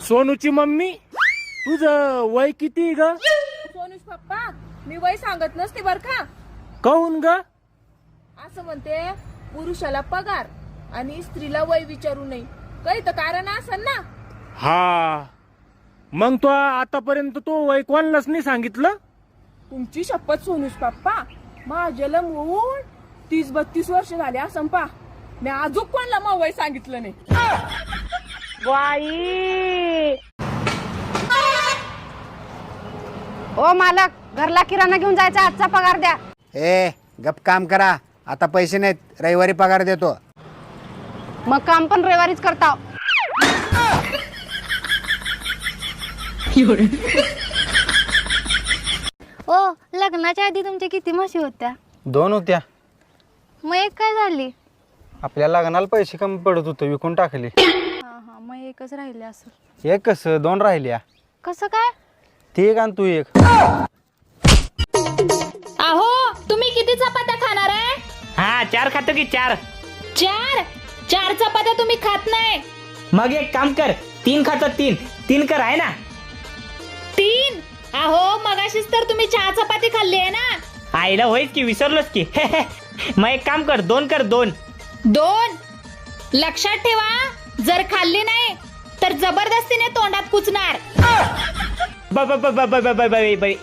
सोनूची mummy, तुझं वय किती ग? सोनूश पप्पा, मी वय सांगत नसते बर का. काहून ग? असं म्हणते, पुरुषाला पगार आणि स्त्रीला वय विचारू नये. काही तर कारण असेल ना. हा, मग तो आतापर्यंत तो वय कोणालाच नाही सांगितलं? तुमची शपथ सोनूश पप्पा, माझ्याला होऊन 30-32 वर्ष झाले असं पा. मी अजून कोणाला मग वय सांगितलं नाही. बाई, ओ मालक, घरला किराणा घेऊन जायचा, आजचा पगार द्या. ए गप काम करा, आता पैसे नाहीत, रविवारी पगार देतो. मग काम पण रविवारीच करता. ओ, लग्नाच्या आधी तुमच्या किती म्हशी होत्या? 2 होत्या. मग एक काय झाली? आपल्या लग्नाला पैसे कमी पडत होते, विकून टाकले. हा, मग एकच राहिले असं. एक कसं 2 राहिल्या. कसं काय? ती एक आणि तू एक. अहो, तुम्ही किती चपात्या खाणार आहे? हा, 4 खातो की 4. 4 चपात्या तुम्ही खात नाही. मग एक काम कर, 3 खातो. 3 कर आहे ना. 3? अहो, मगाशीच तर तुम्ही 4 चपाती खाल्ली आहे ना. आईला होईच की, विसरलोच की. मग एक काम कर, 2 कर. 2 लक्षात ठेवा, जर खाल्ली नाही तर जबरदस्तीने तोंडात कुचणार.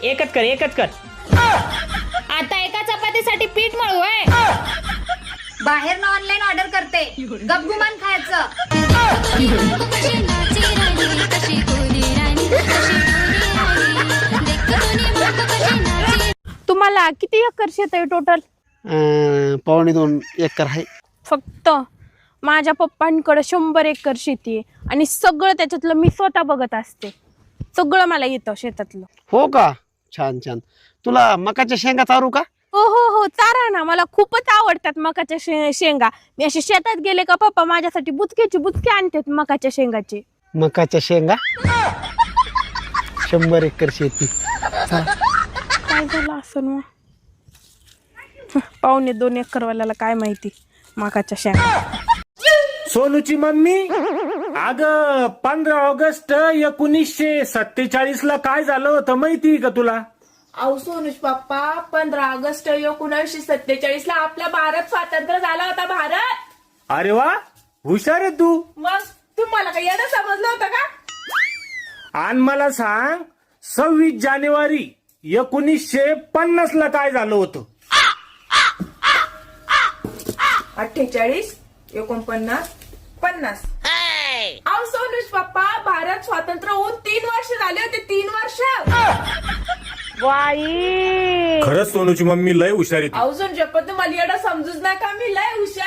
एकच कर. आता एका चपातीसाठी पीठ मळू आहे. बाहेर ना ऑनलाईन ऑर्डर करते, गपगुमान खायचं. तुम्हाला किती एकर शेत आहे टोटल? 2.25 एकर आहे. फक्त माझ्या पप्पांकडे 100 एकर शेती आहे आणि सगळं त्याच्यातलं मी स्वतः बघत असते. सगळं मला येतं शेतातलं. हो का? छान छान. तुला मकाच्या शेंगा चारू का? हो, चारा ना, मला खूपच आवडतात मकाच्या शेंगा. मी असे शेतात गेले का पप्पा माझ्यासाठी बुचके आणतात मकाच्या शेंगाचे. मकाच्या शेंगा 100 एकर शेती. काय झालं असं मग? 2.25 एकरवाल्याला काय माहिती मकाच्या शेंगा. सोनूची मम्मी, अग 15 ऑगस्ट 1947 ला काय झालं होतं माहिती का तुला? अहो सोनूश पप्पा, 15 ऑगस्ट 1947 ला आपला भारत स्वातंत्र्य झाला होता. भारत. अरे वा, हुशार आहे तू. मग तुम्हाला काही येणं समजलं होतं का? आणि मला सांग, 26 जानेवारी 1950 ला काय झालं होतं? 48, 49, 50. अहो सोनूश पप्पा, भारत स्वातंत्र्य होऊन 3 वर्ष झाले होते. 3 वर्ष. खरंच सोनूची मम्मी लय हुशार आहे. अहो सोनूश पप्पा, तुम्हाला येणं समजूच नका, मी लय हुशार